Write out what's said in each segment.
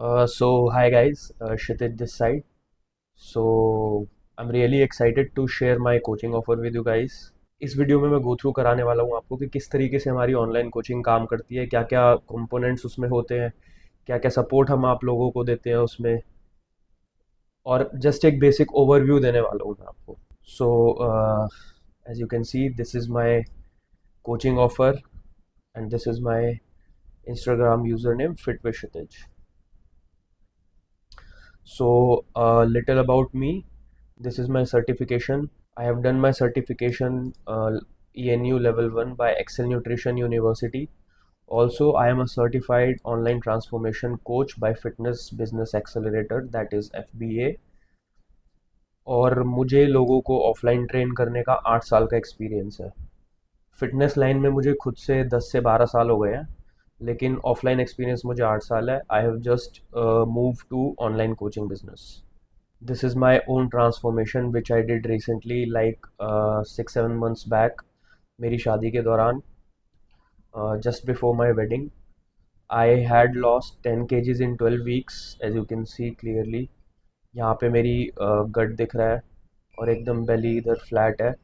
Hi guys, Kshitij this side. I'm really excited to share my coaching offer with you guys. इस video में मैं go through कराने वाला हूँ आपको कि किस तरीके से हमारी ऑनलाइन कोचिंग काम करती है, क्या क्या कंपोनेंट्स उसमें होते हैं, क्या क्या सपोर्ट हम आप लोगों को देते हैं उसमें, और जस्ट एक बेसिक ओवरव्यू देने वाला हूँ मैं आपको. So as you can see, this is my coaching offer and this is my Instagram user name fit with Kshitij. So, a little about me. This is my certification. I have done my certification ENU Level 1 by Excel Nutrition University. Also, I am a certified online transformation coach by Fitness Business Accelerator, that is FBA. और मुझे लोगों को offline train करने का 8 साल का experience है. Fitness line में मुझे खुद से 10 से 12 साल हो गए हैं, लेकिन ऑफलाइन एक्सपीरियंस मुझे 8 साल है. I have just move to online coaching business. This is my own transformation which I did recently, like 6-7 months back, मेरी शादी के दौरान, just before my wedding. I had lost 10 kgs in 12 weeks, as you can see clearly. यहाँ पे मेरी गट दिख रहा है और एकदम बेली इधर फ्लैट है.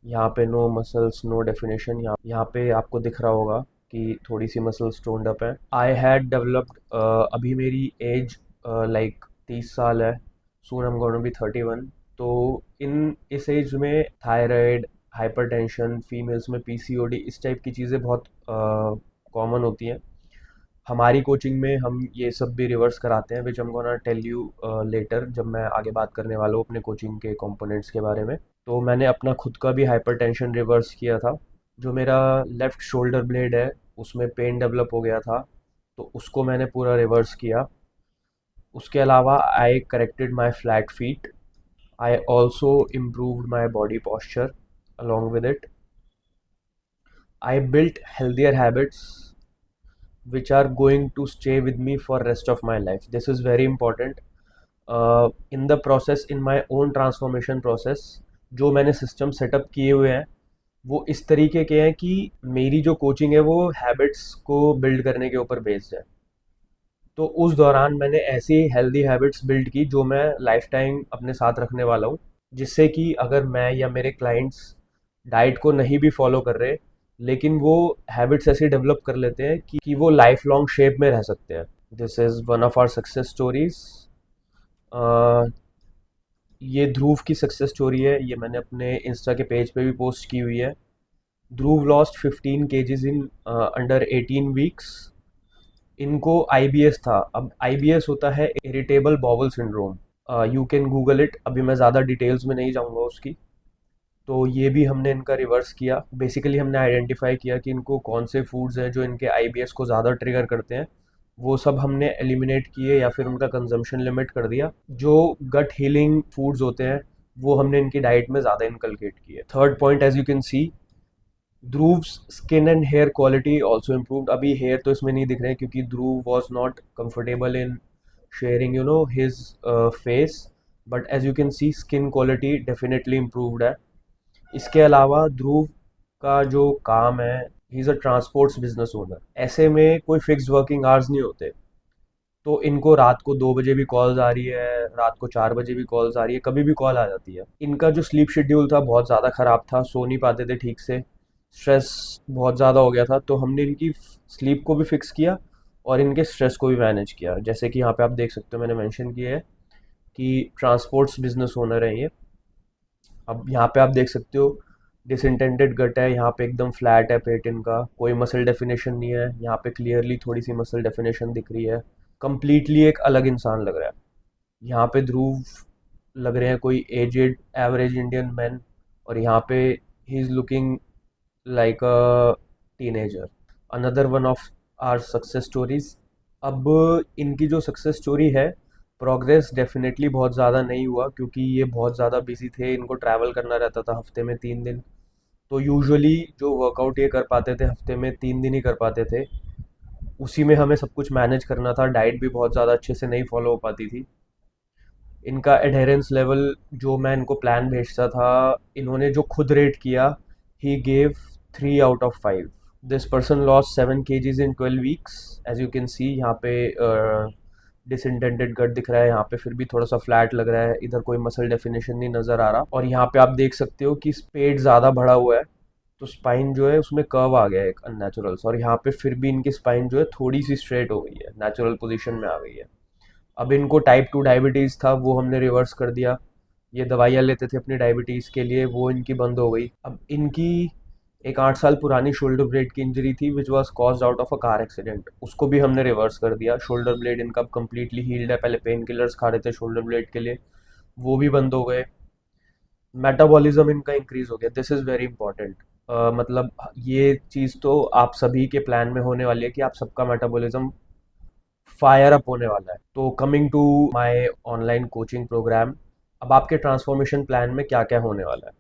यहाँ पे नो मसल्स, नो डेफिनेशन. यहाँ पे आपको दिख रहा होगा कि थोड़ी सी मसल्स टोन्ड अप है. आई हैड डेवलप्ड, अभी मेरी एज लाइक 30 साल है. सून आई एम गोना बी 31. तो इस एज में थायराइड, हाइपरटेंशन, फीमेल्स में पीसीओडी, इस टाइप की चीज़ें बहुत कॉमन होती हैं. हमारी कोचिंग में हम ये सब भी रिवर्स कराते हैं, which I am gonna tell you later, जब मैं आगे बात करने वाला हूँ अपने कोचिंग के कंपोनेंट्स के बारे में. तो मैंने अपना खुद का भी हाइपरटेंशन रिवर्स किया था. जो मेरा लेफ़्ट शोल्डर ब्लेड है उसमें पेन डेवलप हो गया था, तो उसको मैंने पूरा रिवर्स किया. उसके अलावा I corrected my flat feet. I also improved my body posture along with it. I built healthier habits which are going to stay with me for rest of my life. This is very important. In the process, in my own transformation process, जो मैंने system setup किए हुए हैं वो इस तरीके के हैं कि मेरी जो कोचिंग है वो हैबिट्स को बिल्ड करने के ऊपर बेस्ड है. तो उस दौरान मैंने ऐसी हेल्दी हैबिट्स बिल्ड की जो मैं लाइफ टाइम अपने साथ रखने वाला हूँ, जिससे कि अगर मैं या मेरे क्लाइंट्स डाइट को नहीं भी फॉलो कर रहे, लेकिन वो हैबिट्स ऐसी डेवलप कर लेते हैं कि वो लाइफ लॉन्ग शेप में रह सकते हैं. This is one of our success stories. ये ध्रुव की सक्सेस स्टोरी है. ये मैंने अपने इंस्टा के पेज पे भी पोस्ट की हुई है. Dhruv lost 15 kgs in under 18 weeks. इनको आईबीएस था. अब आईबीएस होता है irritable bowel syndrome. You can Google it. अभी मैं ज़्यादा डिटेल्स में नहीं जाऊँगा उसकी. तो ये भी हमने इनका रिवर्स किया. बेसिकली हमने आइडेंटिफाई किया कि इनको कौन से फूड्स हैं जो इनके आईबीएस को ज़्यादा ट्रिगर करते हैं. वो सब हमने एलिमिनेट किए या फिर उनका कंजम्पशन लिमिट कर दिया. जो गट हीलिंग फूड्स होते हैं वो हमने इनकी डाइट में ज़्यादा इनकलकेट किए. Third point, as you can see, Dhruv skin and hair quality also improved. अभी हेयर तो इसमें नहीं दिख रहे हैं क्योंकि Dhruv was not comfortable in sharing his face, but as you can see skin quality definitely improved है. इसके अलावा ध्रुव का जो काम है, he is a transports business owner. ऐसे में कोई फिक्स्ड वर्किंग आवर्स नहीं होते. तो इनको रात को 2 बजे भी कॉल्स आ रही है, रात को 4 बजे भी कॉल्स आ रही है, कभी भी कॉल आ जाती है. इनका जो स्लीप शेड्यूल था बहुत ज़्यादा ख़राब था, सो नहीं पाते थे ठीक से, स्ट्रेस बहुत ज़्यादा हो गया था. तो हमने इनकी स्लीप को भी फिक्स किया और इनके स्ट्रेस को भी मैनेज किया. जैसे कि यहाँ पे आप देख सकते हो, मैंने मेंशन किया है कि ट्रांसपोर्ट्स बिजनेस ओनर है ये. अब यहाँ पे आप देख सकते हो डिसइंटेंडेड गट है. यहाँ पे एकदम फ्लैट है पेट इनका, कोई मसल डेफिनेशन नहीं है. यहाँ पे क्लियरली थोड़ी सी मसल डेफिनेशन दिख रही है. कंप्लीटली एक अलग इंसान लग रहा है. यहाँ पे ध्रुव लग रहे हैं कोई एजेड एवरेज इंडियन मैन, और यहाँ पे he is looking like a teenager. Another one of our success stories. अब इनकी जो सक्सेस स्टोरी है, प्रोग्रेस डेफिनेटली बहुत ज़्यादा नहीं हुआ क्योंकि ये बहुत ज़्यादा बिजी थे. इनको ट्रैवल करना रहता था हफ्ते में 3 दिन. तो यूजुअली जो वर्कआउट ये कर पाते थे हफ्ते में 3 दिन ही कर पाते थे. उसी में हमें सब कुछ मैनेज करना था. डाइट भी बहुत ज़्यादा अच्छे से नहीं फॉलो हो पाती थी. इनका एडहेरेंस लेवल, जो मैं इनको प्लान भेजता था, इन्होंने जो खुद रेट किया, he gave 3 out of 5. This person loss 7 kgs in 12 weeks. As you can see यहाँ पे डिसइंडेंटेड गट दिख रहा है, यहाँ पे फिर भी थोड़ा सा फ्लैट लग रहा है, इधर कोई मसल डेफिनेशन नहीं नज़र आ रहा। और यहाँ पे आप देख सकते हो कि पेट ज़्यादा बढ़ा हुआ है, तो स्पाइन जो है उसमें कर्व आ गया है एक अननेचुरल सा, और यहाँ पे फिर भी इनकी स्पाइन जो है थोड़ी सी स्ट्रेट हो गई है, नेचुरल पोजीशन में आ गई है। अब इनको टाइप 2 डायबिटीज़ था, वो हमने रिवर्स कर दिया। ये दवाइयाँ लेते थे अपनी डायबिटीज़ के लिए, वो इनकी बंद हो गई। अब इनकी एक 8 साल पुरानी शोल्डर ब्लेड की इंजरी थी which was caused out of a car accident, उसको भी हमने रिवर्स कर दिया। शोल्डर ब्लेड इनका अब कम्प्लीटली हील्ड है, पहले पेन किलर्स खा रहे थे शोल्डर ब्लेड के लिए, वो भी बंद हो गए। मेटाबॉलिज्म इनका इंक्रीज हो गया, दिस इज़ वेरी इंपॉर्टेंट। मतलब ये चीज़ तो आप सभी के प्लान में होने वाली है कि आप सबका मेटाबॉलिज्म फायर अप होने वाला है। तो coming to my online coaching program, अब आपके ट्रांसफॉर्मेशन प्लान में क्या क्या होने वाला है।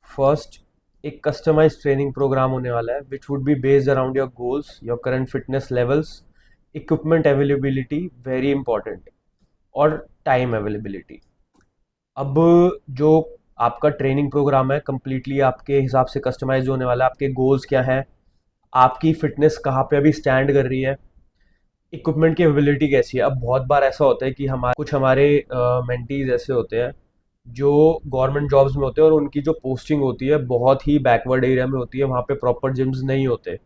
फर्स्ट, एक कस्टमाइज ट्रेनिंग प्रोग्राम होने वाला है which would be based around your goals, your current fitness levels, equipment availability very important, और टाइम अवेलेबिलिटी। अब जो आपका ट्रेनिंग प्रोग्राम है कम्प्लीटली आपके हिसाब से कस्टमाइज होने वाला है। आपके गोल्स क्या है, आपकी फिटनेस कहाँ पे अभी स्टैंड कर रही है, इक्विपमेंट की अवेलेबिलिटी कैसी है। अब बहुत बार ऐसा होता है कि हमारे मेंटीज ऐसे होते हैं जो गवर्नमेंट जॉब्स में होते हैं और उनकी जो पोस्टिंग होती है बहुत ही बैकवर्ड एरिया में होती है, वहाँ पे प्रॉपर जिम्स नहीं होते,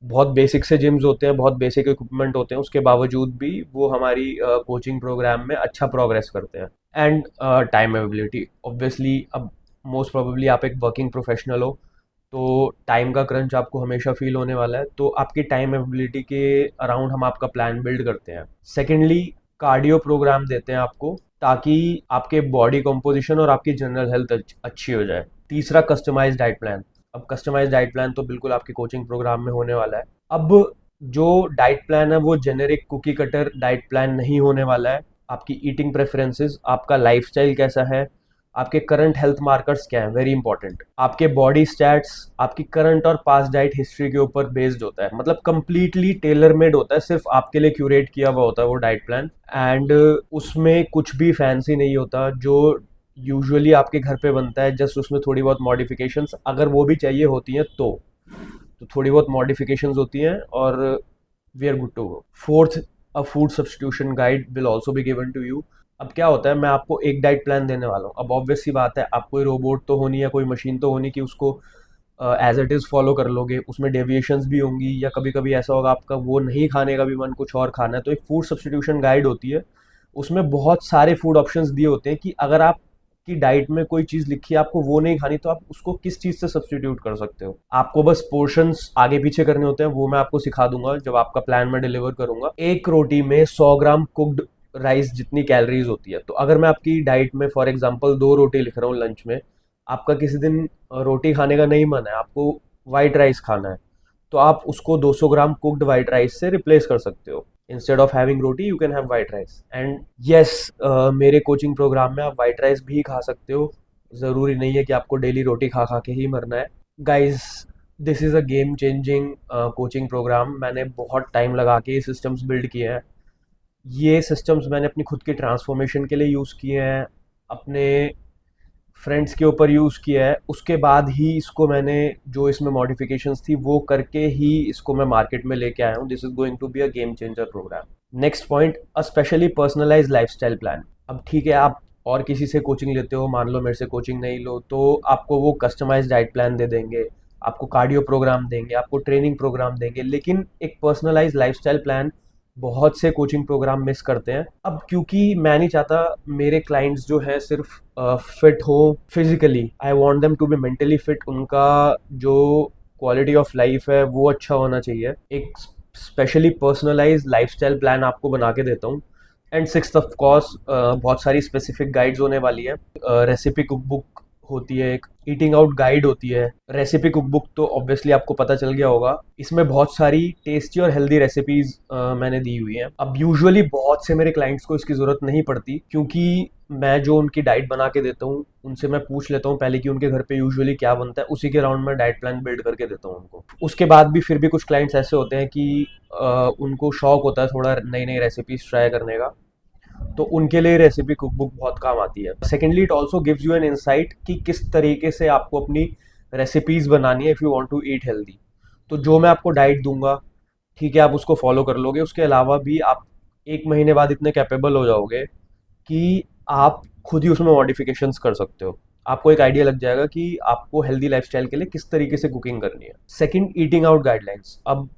बहुत बेसिक से जिम्स होते हैं, बहुत बेसिक इक्विपमेंट होते हैं, उसके बावजूद भी वो हमारी कोचिंग प्रोग्राम में अच्छा प्रोग्रेस करते हैं। एंड टाइम अवेलेबिलिटी ऑब्वियसली, अब मोस्ट प्रोबेबली आप एक वर्किंग प्रोफेशनल हो, तो टाइम का क्रंच आपको हमेशा फील होने वाला है, तो आपकी टाइम अवेलेबिलिटी के अराउंड हम आपका प्लान बिल्ड करते हैं। सेकेंडली, कार्डियो प्रोग्राम देते हैं आपको, ताकि आपके बॉडी कंपोजिशन और आपकी जनरल हेल्थ अच्छी हो जाए। तीसरा, कस्टमाइज डाइट प्लान। अब कस्टमाइज डाइट प्लान तो बिल्कुल आपके कोचिंग प्रोग्राम में होने वाला है। अब जो डाइट प्लान है वो generic cookie cutter diet plan नहीं होने वाला है। आपकी ईटिंग प्रेफरेंसेस, आपका लाइफस्टाइल कैसा है, आपके करंट हेल्थ मार्कर्स क्या है, वेरी इंपॉर्टेंट, आपके बॉडी स्टैट्स, आपकी करंट और पास्ट डाइट हिस्ट्री के ऊपर बेस्ड होता है, मतलब कंप्लीटली टेलर मेड होता है, सिर्फ आपके लिए क्यूरेट किया हुआ होता है वो डाइट प्लान। एंड उसमें कुछ भी फैंसी नहीं होता जो यूजुअली आपके घर पे बनता है, जस्ट उसमें थोड़ी बहुत मॉडिफिकेशंस अगर वो भी चाहिए होती हैं तो थोड़ी बहुत मॉडिफिकेशंस होती हैं, और we are good to go. Fourth, a food substitution guide will also be given to you. अब क्या होता है, मैं आपको एक डाइट प्लान देने वाला हूँ, अब ऑब्वियस सी बात है आप कोई रोबोट तो होनी, या कोई मशीन तो होनी कि उसको एज इट इज़ फॉलो कर लोगे, उसमें डेविएशंस भी होंगी, या कभी कभी ऐसा होगा आपका वो नहीं खाने का भी मन, कुछ और खाना है। तो एक फूड सब्स्टिट्यूशन गाइड होती है, उसमें बहुत सारे फूड ऑप्शंस दिए होते हैं कि अगर आप की डाइट में कोई चीज़ लिखी है आपको वो नहीं खानी, तो आप उसको किस चीज़ से सब्स्टिट्यूट कर सकते हो। आपको बस पोर्शंस आगे पीछे करने होते हैं, वो मैं आपको सिखा दूंगा जब आपका प्लान में डिलीवर करूंगा। एक रोटी में 100 ग्राम कुक्ड राइस जितनी कैलोरीज होती है, तो अगर मैं आपकी डाइट में फॉर एग्जांपल 2 रोटी लिख रहा हूँ लंच में, आपका किसी दिन रोटी खाने का नहीं मन है, आपको वाइट राइस खाना है, तो आप उसको 200 ग्राम कुक्ड वाइट राइस से रिप्लेस कर सकते हो। Instead of having roti you can have white rice. And yes, मेरे कोचिंग प्रोग्राम में आप वाइट राइस भी खा सकते हो, ज़रूरी नहीं है कि आपको डेली रोटी खा खा के ही मरना है। Guys, this is a game changing coaching program, मैंने बहुत टाइम लगा के ये सिस्टम्स बिल्ड किए हैं। ये सिस्टम्स मैंने अपनी खुद के ट्रांसफॉर्मेशन के लिए यूज़ किए हैं, अपने फ्रेंड्स के ऊपर यूज़ किया है, उसके बाद ही इसको मैंने जो इसमें मॉडिफिकेशंस थी वो करके ही इसको मैं मार्केट में लेके आया हूँ। This is going to be a game changer program. Next point, a specially personalize lifestyle plan. अब ठीक है, आप और किसी से कोचिंग लेते हो, मान लो मेरे से कोचिंग नहीं लो, तो आपको वो कस्टमाइज डाइट प्लान दे देंगे, आपको कार्डियो प्रोग्राम देंगे, आपको ट्रेनिंग प्रोग्राम देंगे, लेकिन एक पर्सनलाइज लाइफस्टाइल प्लान बहुत से कोचिंग प्रोग्राम मिस करते हैं। अब क्योंकि मैं नहीं चाहता मेरे क्लाइंट्स जो है सिर्फ फिट हो physically, I want them to be mentally fit, उनका जो क्वालिटी ऑफ लाइफ है वो अच्छा होना चाहिए। एक स्पेशली पर्सनलाइज लाइफस्टाइल प्लान आपको बना के देता हूँ। एंड सिक्स्थ ऑफ कोर्स, बहुत सारी स्पेसिफिक गाइड्स होने वाली है। रेसिपी कुकबुक होती है, एक ईटिंग आउट गाइड होती है। रेसिपी कुकबुक तो ऑब्वियसली आपको पता चल गया होगा, इसमें बहुत सारी टेस्टी और हेल्दी रेसिपीज मैंने दी हुई हैं। अब यूजुअली बहुत से मेरे क्लाइंट्स को इसकी ज़रूरत नहीं पड़ती, क्योंकि मैं जो उनकी डाइट बना के देता हूँ उनसे मैं पूछ लेता हूँ पहले कि उनके घर पे यूजुअली क्या बनता है, उसी के अराउंड मैं डाइट प्लान बिल्ड करके देता हूँ उनको। उसके बाद भी फिर भी कुछ क्लाइंट्स ऐसे होते हैं कि उनको शौक होता है थोड़ा नई नई रेसिपीज ट्राई करने का, तो उनके लिए रेसिपी कुकबुक बहुत काम आती है। Secondly, it also gives you an insight कि किस तरीके से आपको अपनी रेसिपीज बनानी है if you want to eat healthy. तो जो मैं आपको डाइट दूंगा, ठीक है, आप उसको फॉलो कर लोगे, उसके अलावा भी आप 1 महीने बाद इतने कैपेबल हो जाओगे कि आप खुद ही उसमें मॉडिफिकेशंस कर सकते हो। आपको एक आइडिया लग जाएगा कि आपको हेल्दी लाइफस्टाइल के लिए किस तरीके से कुकिंग करनी है। Second, eating out guidelines. अब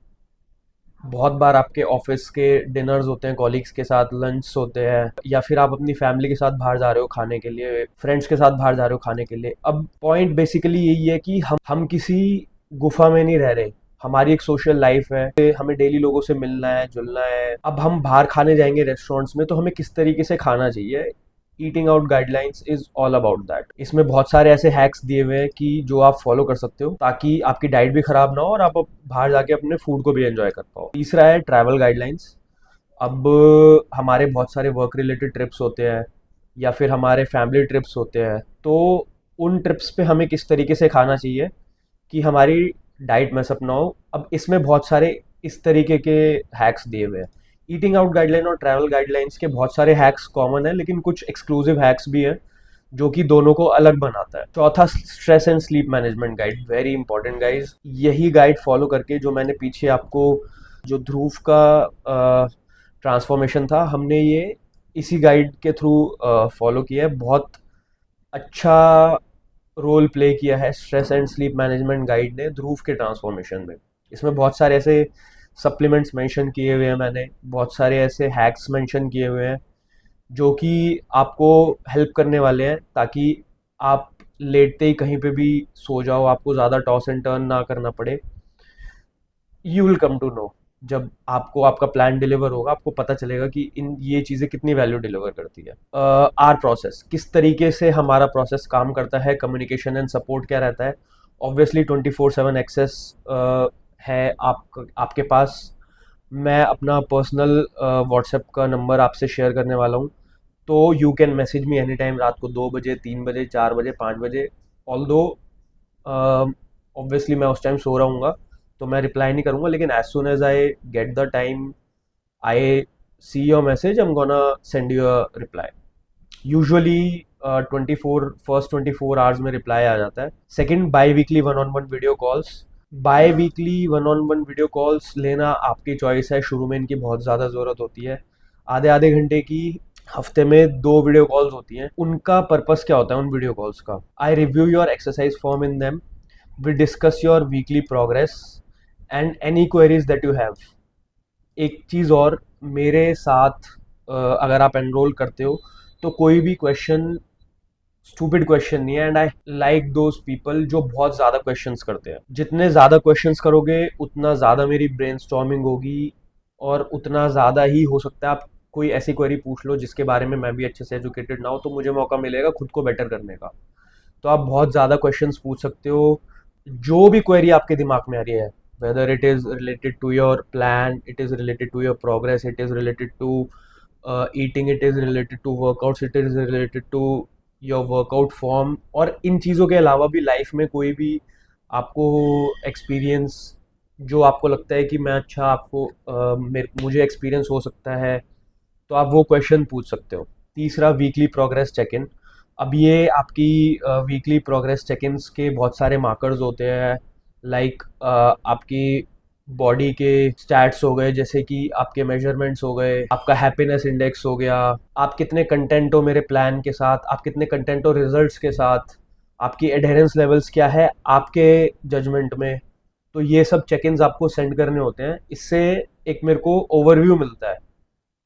बहुत बार आपके ऑफिस के डिनर्स होते हैं, कॉलीग्स के साथ लंच होते हैं, या फिर आप अपनी फैमिली के साथ बाहर जा रहे हो खाने के लिए, फ्रेंड्स के साथ बाहर जा रहे हो खाने के लिए। अब पॉइंट बेसिकली यही है कि हम किसी गुफा में नहीं रह रहे। हमारी एक सोशल लाइफ है, हमें डेली लोगों से मिलना है, जुलना है। अब हम बाहर खाने जाएंगे रेस्टोरेंट्स में, तो हमें किस तरीके से खाना चाहिए। Eating out guidelines is all about that. इसमें बहुत सारे ऐसे हैक्स दिए हुए हैं कि जो आप फॉलो कर सकते हो ताकि आपकी डाइट भी खराब ना हो और आप बाहर जाके अपने फूड को भी एंजॉय कर पाओ। तीसरा है ट्रैवल गाइडलाइंस। अब हमारे बहुत सारे वर्क रिलेटेड ट्रिप्स होते हैं या फिर हमारे फैमिली ट्रिप्स होते हैं, तो उन ट्रिप्स पे हमें किस तरीके से खाना चाहिए कि हमारी डाइट मैसअप ना हो। अब इसमें बहुत सारे इस तरीके के हैक्स दिए हुए हैं। ईटिंग आउट गाइडलाइन और ट्रैवल गाइडलाइंस के बहुत सारे हैक्स कॉमन है, लेकिन कुछ एक्सक्लूसिव हैक्स भी हैं जो कि दोनों को अलग बनाता है। चौथा, stress and sleep management guide, very important guys. यही गाइड फॉलो करके जो मैंने पीछे आपको जो ध्रुव का ट्रांसफॉर्मेशन था, हमने ये इसी गाइड के थ्रू फॉलो किया है। बहुत अच्छा रोल प्ले किया है stress and sleep management guide ने ध्रुव के ट्रांसफॉर्मेशन में। इसमें बहुत सारे ऐसे सप्लीमेंट्स मेंशन किए हुए हैं मैंने, बहुत सारे ऐसे हैक्स मेंशन किए हुए हैं जो कि आपको हेल्प करने वाले हैं ताकि आप लेटते ही कहीं पे भी सो जाओ, आपको ज़्यादा टॉस एंड टर्न ना करना पड़े। You will come to know, जब आपको आपका प्लान डिलीवर होगा आपको पता चलेगा कि इन ये चीज़ें कितनी वैल्यू डिलीवर करती है। आर प्रोसेस, किस तरीके से हमारा प्रोसेस काम करता है, कम्युनिकेशन एंड सपोर्ट क्या रहता है। ऑब्वियसली 24/7 एक्सेस है आपके पास। मैं अपना पर्सनल व्हाट्सएप का नंबर आपसे शेयर करने वाला हूँ, तो you can message me any time, रात को 2 बजे, 3 बजे, 4 बजे, 5 बजे। ऑल दो ऑब्वियसली मैं उस टाइम सो रहा हूँ, तो मैं रिप्लाई नहीं करूँगा, लेकिन as soon as I get the time I see your message, I am gonna send you a reply. Usually 24 hours में रिप्लाई आ जाता है। Second, biweekly one on one video calls. Biweekly one on one video calls लेना आपकी choice है। शुरू में इनकी बहुत ज़्यादा ज़रूरत होती है, आधे आधे घंटे की हफ्ते में 2 वीडियो कॉल्स होती हैं। उनका पर्पस क्या होता है उन वीडियो कॉल्स का? I review your exercise form in them, we discuss your weekly progress and any queries that you have. एक चीज़ और, मेरे साथ अगर आप एनरोल करते हो तो कोई भी क्वेश्चन स्टूपिड क्वेश्चन नहीं है, and I like those people जो बहुत ज़्यादा क्वेश्चंस करते हैं। जितने ज़्यादा क्वेश्चंस करोगे उतना ज़्यादा मेरी ब्रेनस्टॉर्मिंग होगी और उतना ज़्यादा ही हो सकता है आप कोई ऐसी क्वेरी पूछ लो जिसके बारे में मैं भी अच्छे से एजुकेटेड ना हो, तो मुझे मौका मिलेगा खुद को बेटर करने का। तो आप बहुत ज़्यादा क्वेश्चंस पूछ सकते हो, जो भी क्वेरी आपके दिमाग में आ रही है, whether it is related to your plan, it is related to your progress, it is related to eating, it is related to workouts, it is related to your workout form, और इन चीज़ों के अलावा भी लाइफ में कोई भी आपको experience जो आपको लगता है कि मैं अच्छा आपको मुझे एक्सपीरियंस हो सकता है, तो आप वो क्वेश्चन पूछ सकते हो। तीसरा, वीकली प्रोग्रेस चेक इन। अब ये आपकी वीकली प्रोग्रेस चेक इन्स के बहुत सारे मार्कर्स होते हैं, लाइक आपकी बॉडी के स्टैट्स हो गए, जैसे कि आपके मेजरमेंट्स हो गए, आपका हैप्पीनेस इंडेक्स हो गया, आप कितने कंटेंट हो मेरे प्लान के साथ, आप कितने कंटेंट हो रिजल्ट्स के साथ, आपकी एडहेरेंस लेवल्स क्या है आपके जजमेंट में। तो ये सब चेक इन्स आपको सेंड करने होते हैं। इससे एक मेरे को ओवरव्यू मिलता है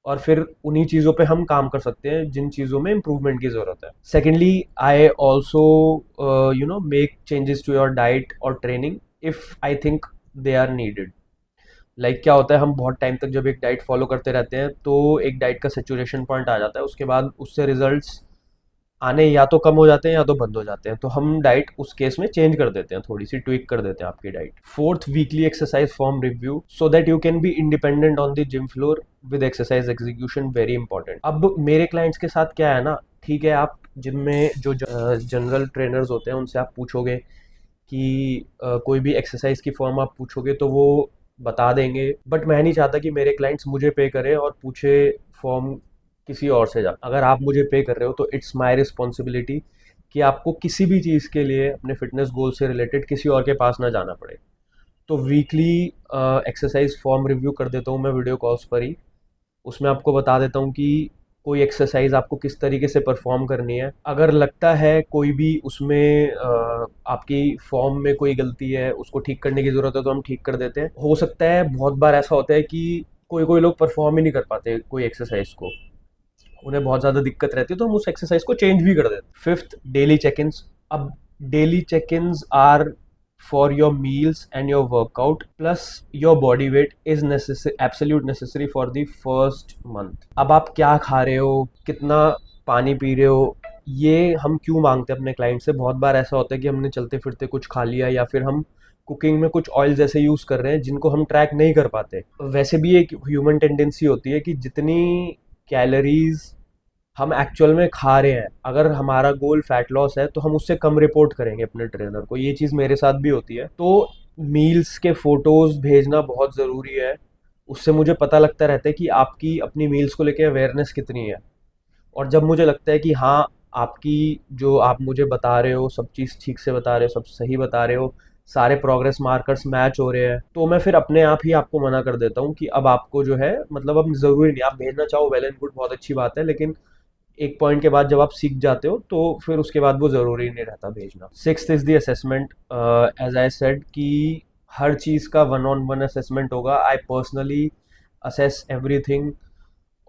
और फिर उन्हीं चीज़ों पे हम काम कर सकते हैं जिन चीज़ों में इम्प्रूवमेंट की ज़रूरत है। Secondly, I also make changes to your diet और training if I think they are needed. Like क्या होता है, हम बहुत टाइम तक जब एक डाइट फॉलो करते रहते हैं तो एक डाइट का सेचुरेशन पॉइंट आ जाता है, उसके बाद उससे रिजल्ट्स आने या तो कम हो जाते हैं या तो बंद हो जाते हैं, तो हम डाइट उस केस में चेंज कर देते हैं, थोड़ी सी ट्विक कर देते हैं आपकी diet. Fourth, weekly exercise form review so that you can be independent on the gym floor with exercise execution, very important. अब मेरे क्लाइंट्स के साथ क्या है ना, ठीक है आप जिम में जो जनरल ट्रेनर्स होते हैं उनसे आप पूछोगे कि कोई भी एक्सरसाइज की फॉर्म आप पूछोगे तो वो बता देंगे, बट मैं नहीं चाहता कि मेरे क्लाइंट्स मुझे पे करें और पूछे फॉर्म किसी और से। जा अगर आप मुझे पे कर रहे हो तो इट्स माय रिस्पॉन्सिबिलिटी कि आपको किसी भी चीज़ के लिए अपने फिटनेस गोल से रिलेटेड किसी और के पास ना जाना पड़े। तो वीकली एक्सरसाइज फॉर्म रिव्यू कर देता हूँ मैं वीडियो कॉल्स पर ही। उसमें आपको बता देता हूँ कि कोई एक्सरसाइज आपको किस तरीके से परफॉर्म करनी है। अगर लगता है कोई भी उसमें आपकी फॉर्म में कोई गलती है, उसको ठीक करने की ज़रूरत है, तो हम ठीक कर देते हैं। हो सकता है बहुत बार ऐसा होता है कि कोई कोई लोग परफॉर्म ही नहीं कर पाते कोई एक्सरसाइज को, उन्हें बहुत ज़्यादा दिक्कत रहती है, तो हम उस एक्सरसाइज को चेंज भी कर देते हैं। Fifth, daily check ins. अब daily check ins are for your meals and your workout plus your body weight is necessary, absolute necessary for the first month. अब आप क्या खा रहे हो, कितना पानी पी रहे हो, ये हम क्यों मांगते हैं अपने क्लाइंट से। बहुत बार ऐसा होता है कि हमने चलते फिरते कुछ खा लिया, या फिर हम कुकिंग में कुछ ऑयल जैसे यूज़ कर रहे हैं जिनको हम ट्रैक नहीं कर पाते। वैसे भी एक ह्यूमन टेंडेंसी होती है कि जितनी कैलोरीज हम एक्चुअल में खा रहे हैं, अगर हमारा गोल फैट लॉस है तो हम उससे कम रिपोर्ट करेंगे अपने ट्रेनर को। ये चीज़ मेरे साथ भी होती है। तो मील्स के फोटोज़ भेजना बहुत ज़रूरी है, उससे मुझे पता लगता रहता है कि आपकी अपनी मील्स को लेके अवेयरनेस कितनी है। और जब मुझे लगता है कि हाँ, आपकी जो आप मुझे बता रहे हो सब चीज़ ठीक से बता रहे हो, सब सही बता रहे हो, सारे प्रोग्रेस मार्कर्स मैच हो रहे हैं, तो मैं फिर अपने आप ही आपको मना कर देता हूँ कि अब आपको जो है, मतलब अब ज़रूरी नहीं, आप भेजना चाहो वेल एंड गुड, बहुत अच्छी बात है, लेकिन एक पॉइंट के बाद जब आप सीख जाते हो तो फिर उसके बाद वो ज़रूरी नहीं रहता भेजना। Sixth is the assessment. As I said कि हर चीज़ का वन ऑन वन असेसमेंट होगा। आई पर्सनली असेस एवरीथिंग,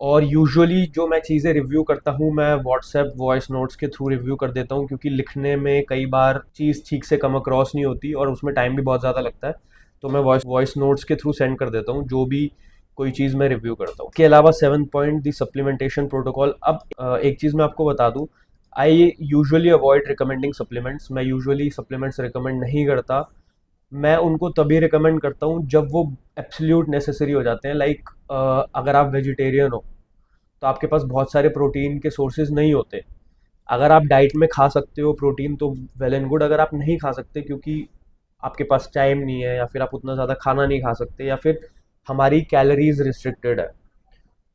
और यूजुअली जो मैं चीज़ें रिव्यू करता हूँ मैं व्हाट्सएप वॉइस नोट्स के थ्रू रिव्यू कर देता हूँ, क्योंकि लिखने में कई बार चीज़ ठीक से कम अक्रॉस नहीं होती और उसमें टाइम भी बहुत ज़्यादा लगता है। तो मैं वॉइस नोट्स के थ्रू सेंड कर देता हूँ जो भी कोई चीज़ मैं रिव्यू करता हूँ। इसके अलावा सेवन पॉइंट, दी सप्लीमेंटेशन प्रोटोकॉल। अब एक चीज़ मैं आपको बता दूँ, I usually avoid recommending supplements. मैं यूजुअली सप्लीमेंट्स रिकमेंड नहीं करता। मैं उनको तभी रिकमेंड करता हूँ जब वो एब्सोल्यूट नेसेसरी हो जाते हैं। लाइक अगर आप वेजिटेरियन हो तो आपके पास बहुत सारे प्रोटीन के सोर्सेज नहीं होते। अगर आप डाइट में खा सकते हो प्रोटीन तो वेल एंड गुड। अगर आप नहीं खा सकते क्योंकि आपके पास टाइम नहीं है, या फिर आप उतना ज़्यादा खाना नहीं खा सकते, या फिर हमारी कैलोरीज रिस्ट्रिक्टेड है,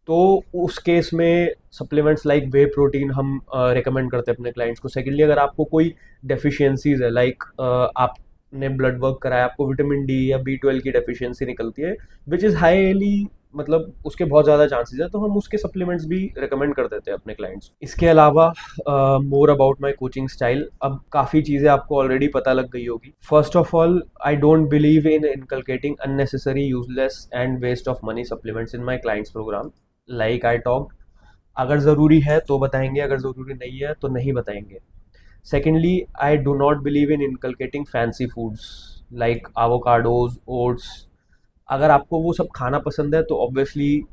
तो उस केस में सप्लीमेंट्स लाइक वे प्रोटीन हम रिकमेंड करते हैं अपने क्लाइंट्स को। सेकेंडली, अगर आपको कोई डेफिशिएंसीज है, लाइक आपने ब्लड वर्क कराया, आपको विटामिन डी या बी 12 की डेफिशिएंसी निकलती है, विच इज़ हाईली, मतलब उसके बहुत ज़्यादा चांसेस है, तो हम उसके सप्लीमेंट्स भी रिकमेंड कर देते हैं अपने क्लाइंट्स को। इसके अलावा more about my coaching style. अब काफ़ी चीज़ें आपको ऑलरेडी पता लग गई होगी। First of all, I don't believe in inculcating unnecessary, useless and waste of money supplements in my clients program. Like I talk, अगर ज़रूरी है तो बताएंगे, अगर ज़रूरी नहीं है तो नहीं बताएंगे। Secondly, I do not believe in inculcating fancy foods like avocados, oats. अगर आपको वो सब खाना पसंद है तो ऑब्वियसली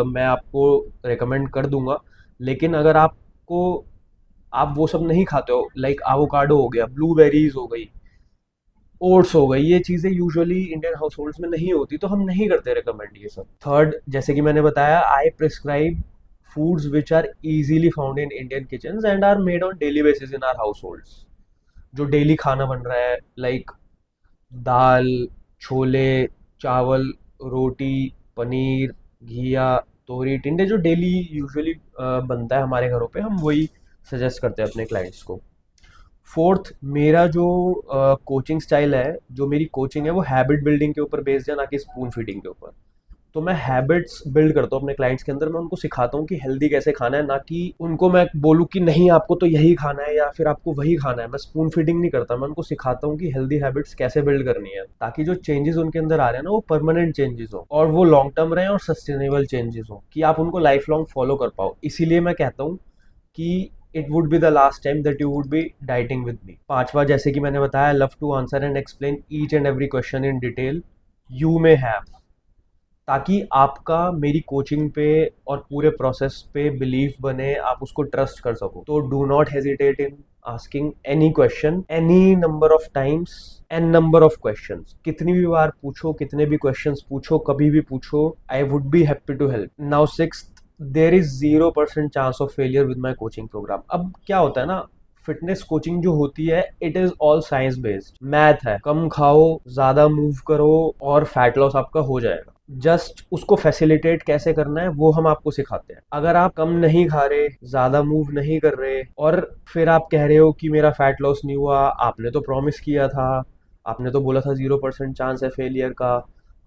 मैं आपको रिकमेंड कर दूंगा। लेकिन अगर आपको, आप वो सब नहीं खाते हो, लाइक एवोकाडो हो गया, ब्लूबेरीज हो गई, ओट्स हो गई, ये चीज़ें यूजुअली इंडियन हाउस होल्ड्स में नहीं होती, तो हम नहीं करते रिकमेंड ये सब। थर्ड, जैसे कि मैंने बताया, I prescribe foods which are easily found in Indian kitchens and are made on daily basis in our households. जो डेली खाना बन रहा है, लाइक दाल, छोले, चावल, रोटी, पनीर, घिया, तोरी, टिंडे, जो डेली यूजुअली बनता है हमारे घरों पे, हम वही सजेस्ट करते हैं अपने क्लाइंट्स को। फोर्थ, मेरा जो कोचिंग स्टाइल है, जो मेरी कोचिंग है, वो हैबिट बिल्डिंग के ऊपर बेस्ड है, ना कि स्पून फीडिंग के ऊपर। तो मैं हैबिट्स बिल्ड करता हूँ अपने क्लाइंट्स के अंदर। मैं उनको सिखाता हूँ कि हेल्दी कैसे खाना है, ना कि उनको मैं बोलूँ कि नहीं आपको तो यही खाना है या फिर आपको वही खाना है। मैं स्पून फीडिंग नहीं करता, मैं उनको सिखाता हूँ कि हेल्दी हैबिट्स कैसे बिल्ड करनी है, ताकि जो चेंजेस उनके अंदर आ रहे हैं ना, वो परमानेंट चेंजेस हो और वो लॉन्ग टर्म रहे और सस्टेनेबल चेंजेस हो, कि आप उनको लाइफ लॉन्ग फॉलो कर पाओ। इसीलिए मैं कहता हूँ कि it would be the last time that you would be dieting with me. पांचवा, जैसे कि मैंने बताया, love to answer and explain each and every question in detail you may have, ताकि आपका मेरी कोचिंग पे और पूरे प्रोसेस पे बिलीव बने, आप उसको ट्रस्ट कर सको। तो do not hesitate in asking any question, any number of times, an number of questions. कितनी भी बार पूछो, कितने भी क्वेश्चंस पूछो, कभी भी पूछो, I would be happy to help. Now sixth, there is 0% chance of failure with my coaching program. अब क्या होता है ना, फिटनेस कोचिंग जो होती है, it is all science based, math है। कम खाओ, ज्यादा मूव करो और फैट लॉस आपका हो जाएगा। जस्ट उसको फैसिलिटेट कैसे करना है वो हम आपको सिखाते हैं। अगर आप कम नहीं खा रहे, ज्यादा मूव नहीं कर रहे, और फिर आप कह रहे हो कि मेरा फैट लॉस नहीं हुआ, आपने तो प्रॉमिस किया था, आपने तो बोला था 0% चांस है फेलियर का,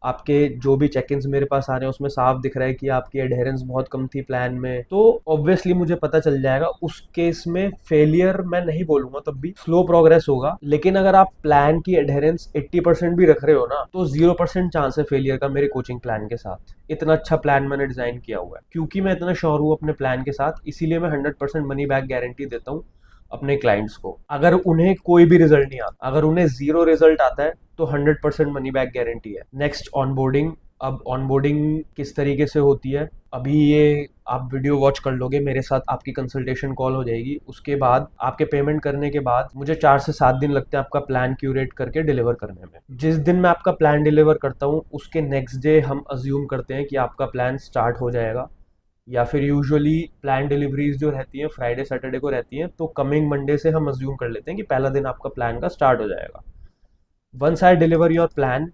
आपके जो भी चेक इन्स मेरे पास आ रहे हैं उसमें साफ दिख रहा है कि आपकी एडहेरेंस बहुत कम थी प्लान में, तो ऑब्वियसली मुझे पता चल जाएगा। उस केस में फेलियर मैं नहीं बोलूंगा, तब भी स्लो प्रोग्रेस होगा। लेकिन अगर आप प्लान की एडहेरेंस 80% भी रख रहे हो ना, तो 0% चांस है फेलियर का मेरे कोचिंग प्लान के साथ। इतना अच्छा प्लान मैंने डिजाइन किया हुआ है, क्योंकि मैं इतना श्योर हूँ अपने प्लान के साथ, इसीलिए मैं 100% मनी बैक गारंटी देता हूँ अपने क्लाइंट्स को। अगर उन्हें कोई भी रिजल्ट नहीं आता, अगर उन्हें 0 रिजल्ट आता है, तो 100% मनी बैक गारंटी है। Next, onboarding. अब ऑनबोर्डिंग किस तरीके से होती है, अभी ये आप वीडियो वॉच कर लोगे, मेरे साथ आपकी कंसल्टेशन कॉल हो जाएगी। उसके बाद आपके पेमेंट करने के बाद मुझे 4 से 7 दिन लगते हैं आपका प्लान क्यूरेट करके डिलीवर करने में। जिस दिन मैं आपका प्लान डिलीवर करता हूँ, उसके नेक्स्ट डे हम अज्यूम करते हैं कि आपका प्लान स्टार्ट हो जाएगा। या फिर यूजुअली प्लान डिलीवरीज जो रहती हैं फ्राइडे सैटरडे को रहती हैं, तो कमिंग मंडे से हम अज्यूम कर लेते हैं कि पहला दिन आपका प्लान का स्टार्ट हो जाएगा। Once I deliver your plan,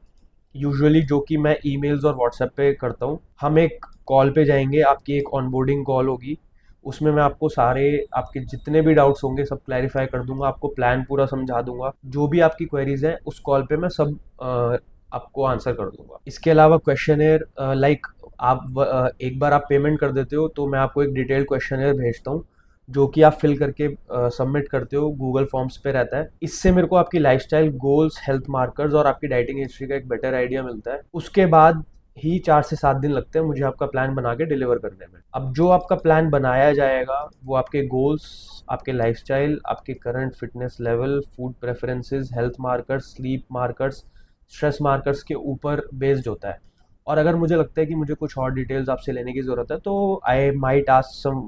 usually जो कि मैं ईमेल्स और व्हाट्सएप पे करता हूँ, हम एक कॉल पे जाएंगे, आपकी एक ऑनबोर्डिंग कॉल होगी। उसमें मैं आपको सारे आपके जितने भी डाउट्स होंगे सब क्लैरिफाई कर दूंगा, आपको प्लान पूरा समझा दूंगा। जो भी आपकी क्वेरीज हैं उस कॉल पे मैं सब आपको आंसर कर दूंगा। इसके अलावा क्वेश्चनेयर, लाइक आप एक बार आप पेमेंट कर देते हो तो मैं आपको एक डिटेल्ड क्वेश्चनेयर भेजता हूँ, जो कि आप फिल करके सबमिट करते हो, गूगल फॉर्म्स पे रहता है। इससे मेरे को आपकी लाइफस्टाइल गोल्स, हेल्थ मार्कर्स और आपकी डाइटिंग हिस्ट्री का एक बेटर आइडिया मिलता है। उसके बाद ही 4 से 7 दिन लगते हैं मुझे आपका प्लान बना के डिलीवर करने में। अब जो आपका प्लान बनाया जाएगा वो आपके गोल्स, आपके लाइफस्टाइल, आपके current fitness level, food preferences, health markers, sleep markers, stress markers के ऊपर बेस्ड होता है। और अगर मुझे लगता है कि मुझे कुछ और डिटेल्स आपसे लेने की ज़रूरत है, तो I might ask some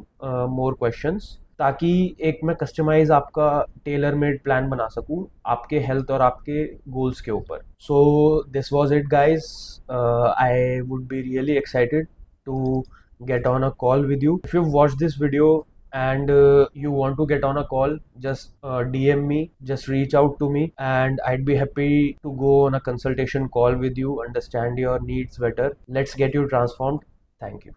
more questions, ताकि एक मैं कस्टमाइज आपका टेलर मेड प्लान बना सकूं आपके हेल्थ और आपके गोल्स के ऊपर। So this was it guys, I would be really excited to get on a call with you. If you've watched this video and you want to get on a call, just DM me, just reach out to me, and I'd be happy to go on a consultation call with you, understand your needs better. Let's get you transformed. Thank you.